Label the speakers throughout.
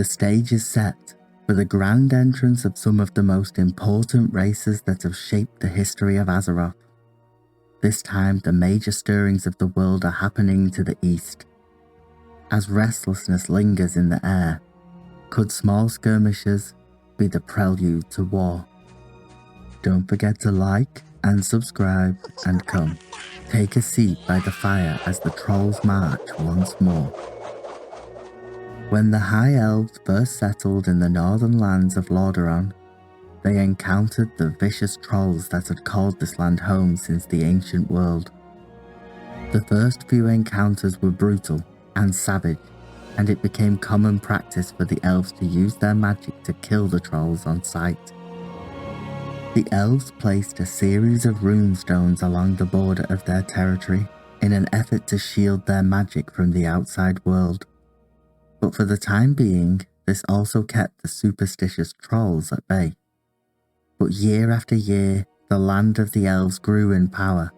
Speaker 1: stage is set for the grand entrance of some of the most important races that have shaped the history of Azeroth. This time, the major stirrings of the world are happening to the east. As restlessness lingers in the air, could small skirmishes be the prelude to war? Don't forget to like and subscribe, and come, take a seat by the fire as the trolls march once more. When the High Elves first settled in the northern lands of Lordaeron, they encountered the vicious trolls that had called this land home since the ancient world. The first few encounters were brutal and savage, and it became common practice for the elves to use their magic to kill the trolls on sight. The elves placed a series of runestones along the border of their territory in an effort to shield their magic from the outside world. But for the time being, this also kept the superstitious trolls at bay. But year after year, the land of the elves grew in power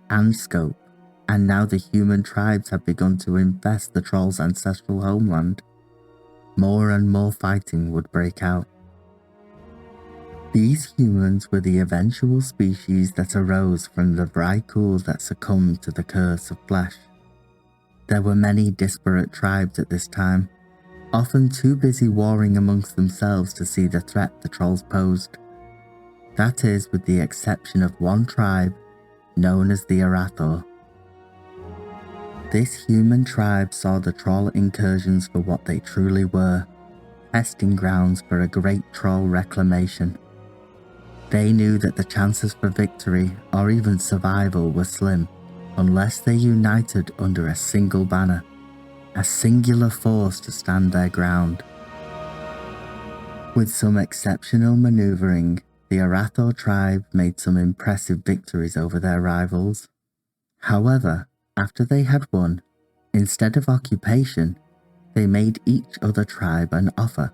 Speaker 1: and scope, and now the human tribes had begun to infest the trolls' ancestral homeland. More and more fighting would break out. These humans were the eventual species that arose from the Vrykul that succumbed to the curse of flesh. There were many disparate tribes at this time, often too busy warring amongst themselves to see the threat the trolls posed. That is, with the exception of one tribe, known as the Arathor. This human tribe saw the troll incursions for what they truly were, testing grounds for a great troll reclamation. They knew that the chances for victory, or even survival, were slim, unless they united under a single banner, a singular force to stand their ground. With some exceptional maneuvering, the Arathor tribe made some impressive victories over their rivals. However, after they had won, instead of occupation, they made each other tribe an offer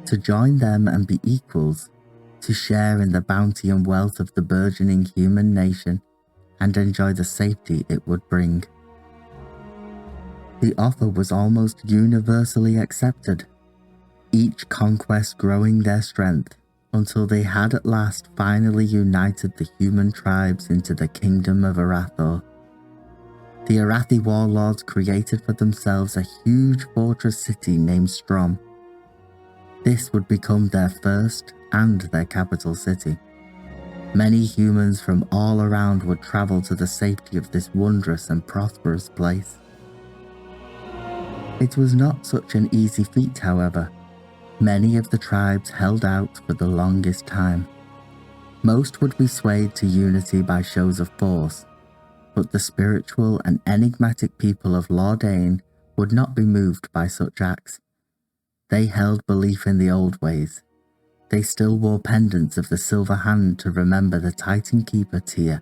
Speaker 1: to join them and be equals, to share in the bounty and wealth of the burgeoning human nation and enjoy the safety it would bring. The offer was almost universally accepted, each conquest growing their strength until they had at last finally united the human tribes into the kingdom of Arathor. The Arathi warlords created for themselves a huge fortress city named Strom. This would become their first and their capital city. Many humans from all around would travel to the safety of this wondrous and prosperous place. It was not such an easy feat, however. Many of the tribes held out for the longest time. Most would be swayed to unity by shows of force, but the spiritual and enigmatic people of Lordaeron would not be moved by such acts. They held belief in the old ways. They still wore pendants of the silver hand to remember the Titan Keeper Tyr.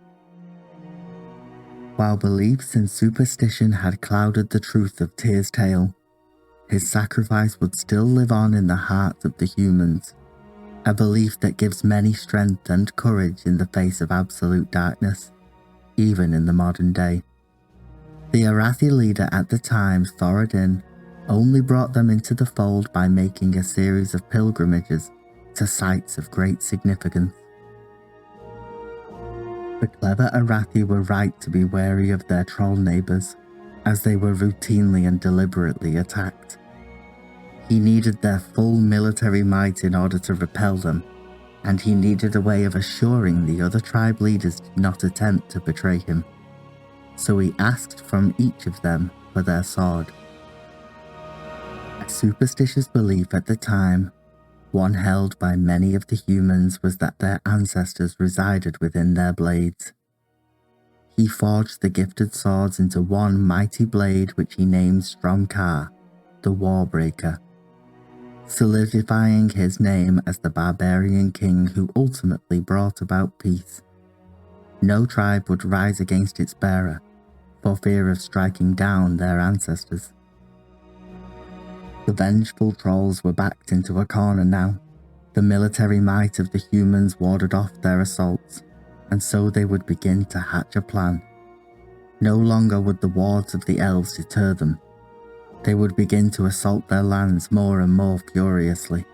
Speaker 1: While beliefs and superstition had clouded the truth of Tyr's tale, his sacrifice would still live on in the hearts of the humans, a belief that gives many strength and courage in the face of absolute darkness, even in the modern day. The Arathi leader at the time, Thoradin, only brought them into the fold by making a series of pilgrimages to sites of great significance. The clever Arathi were right to be wary of their troll neighbours, as they were routinely and deliberately attacked. He needed their full military might in order to repel them, and he needed a way of assuring the other tribe leaders did not attempt to betray him. So he asked from each of them for their sword. A superstitious belief at the time, one held by many of the humans, was that their ancestors resided within their blades. He forged the gifted swords into one mighty blade which he named Stromkar, the Warbreaker, solidifying his name as the barbarian king who ultimately brought about peace. No tribe would rise against its bearer, for fear of striking down their ancestors. The vengeful trolls were backed into a corner now. The military might of the humans warded off their assaults, and so they would begin to hatch a plan. No longer would the wards of the elves deter them. They would begin to assault their lands more and more furiously.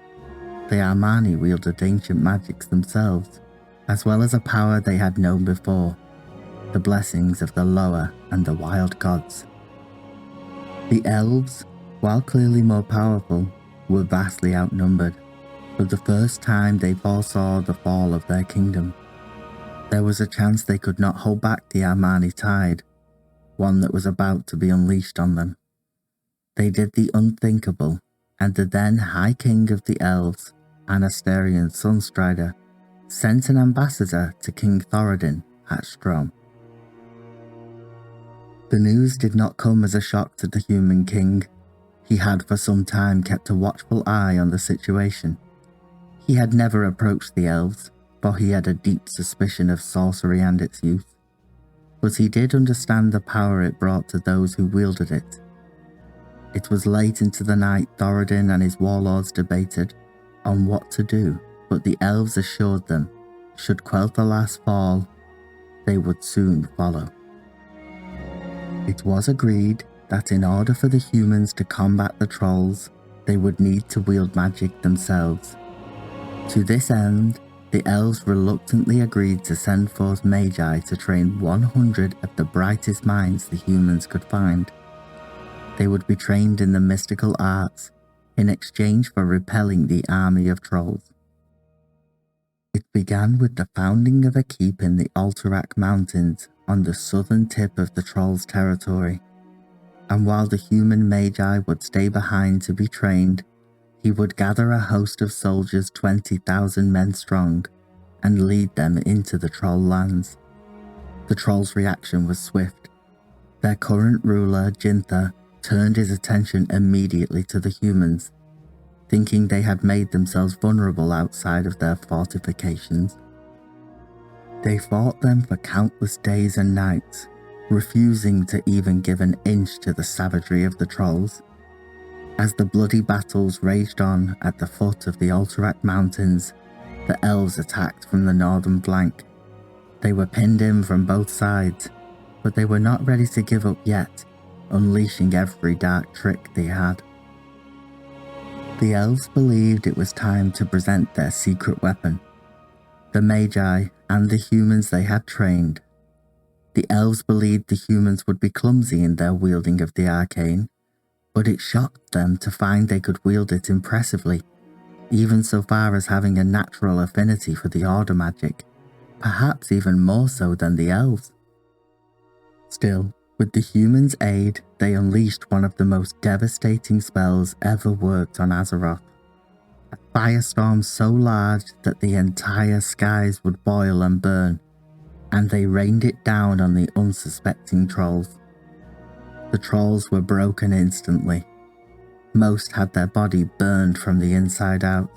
Speaker 1: The Armani wielded ancient magics themselves, as well as a power they had known before, the blessings of the lower and the wild gods. The Elves, while clearly more powerful, were vastly outnumbered. For the first time they foresaw the fall of their kingdom. There was a chance they could not hold back the Armani tide, one that was about to be unleashed on them. They did the unthinkable, and the then High King of the Elves, Anasterian Sunstrider, sent an ambassador to King Thoradin at Strom. The news did not come as a shock to the human king. He had for some time kept a watchful eye on the situation. He had never approached the elves, for he had a deep suspicion of sorcery and its use. But he did understand the power it brought to those who wielded it. It was late into the night Thoradin and his warlords debated on what to do, but the elves assured them, should Quel'Thalas fall, they would soon follow. It was agreed that in order for the humans to combat the trolls, they would need to wield magic themselves. To this end, the elves reluctantly agreed to send forth magi to train 100 of the brightest minds the humans could find. They would be trained in the mystical arts in exchange for repelling the army of trolls. It began with the founding of a keep in the Alterac Mountains on the southern tip of the trolls' territory, and while the human magi would stay behind to be trained, he would gather a host of soldiers 20,000 men strong and lead them into the troll lands. The trolls' reaction was swift. Their current ruler, Jintha, turned his attention immediately to the humans, thinking they had made themselves vulnerable outside of their fortifications. They fought them for countless days and nights, refusing to even give an inch to the savagery of the trolls. As the bloody battles raged on at the foot of the Alterac Mountains, the elves attacked from the northern flank. They were pinned in from both sides, but they were not ready to give up yet, unleashing every dark trick they had. The elves believed it was time to present their secret weapon, the magi and the humans they had trained. The elves believed the humans would be clumsy in their wielding of the arcane, but it shocked them to find they could wield it impressively, even so far as having a natural affinity for the order magic, perhaps even more so than the elves. Still, with the humans' aid, they unleashed one of the most devastating spells ever worked on Azeroth. A firestorm so large that the entire skies would boil and burn, and they rained it down on the unsuspecting trolls. The trolls were broken instantly. Most had their body burned from the inside out.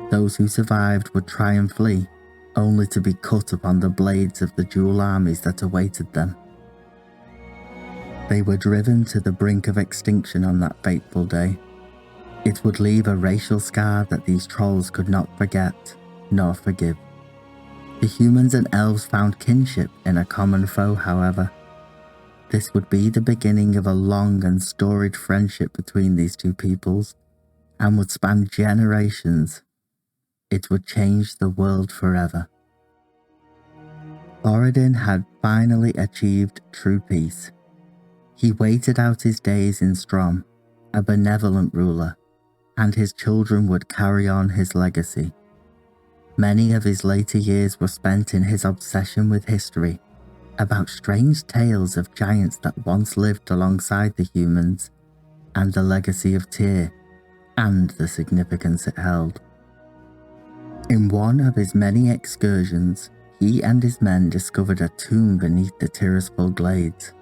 Speaker 1: Those who survived would try and flee, only to be cut upon the blades of the dual armies that awaited them. They were driven to the brink of extinction on that fateful day. It would leave a racial scar that these trolls could not forget, nor forgive. The humans and elves found kinship in a common foe, however. This would be the beginning of a long and storied friendship between these two peoples, and would span generations. It would change the world forever. Thoradin had finally achieved true peace. He waited out his days in Strom, a benevolent ruler, and his children would carry on his legacy. Many of his later years were spent in his obsession with history, about strange tales of giants that once lived alongside the humans, and the legacy of Tyr, and the significance it held. In one of his many excursions, he and his men discovered a tomb beneath the Tirisfal Glades.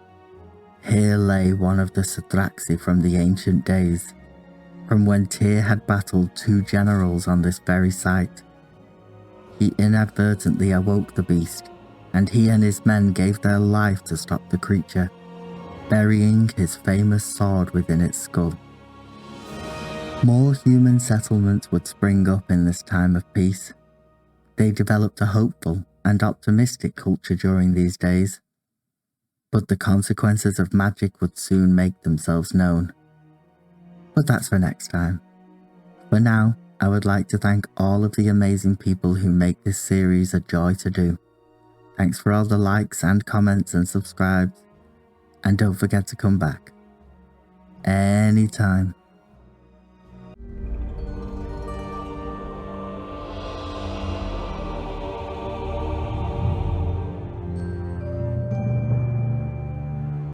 Speaker 1: Here lay one of the Sathraxi from the ancient days, from when Tyr had battled two generals on this very site. He inadvertently awoke the beast, and he and his men gave their life to stop the creature, burying his famous sword within its skull. More human settlements would spring up in this time of peace. They developed a hopeful and optimistic culture during these days. But the consequences of magic would soon make themselves known. but that's for next time. For now, I would like to thank all of the amazing people who make this series a joy to do. Thanks for all the likes and comments and subscribes, and don't forget to come back anytime.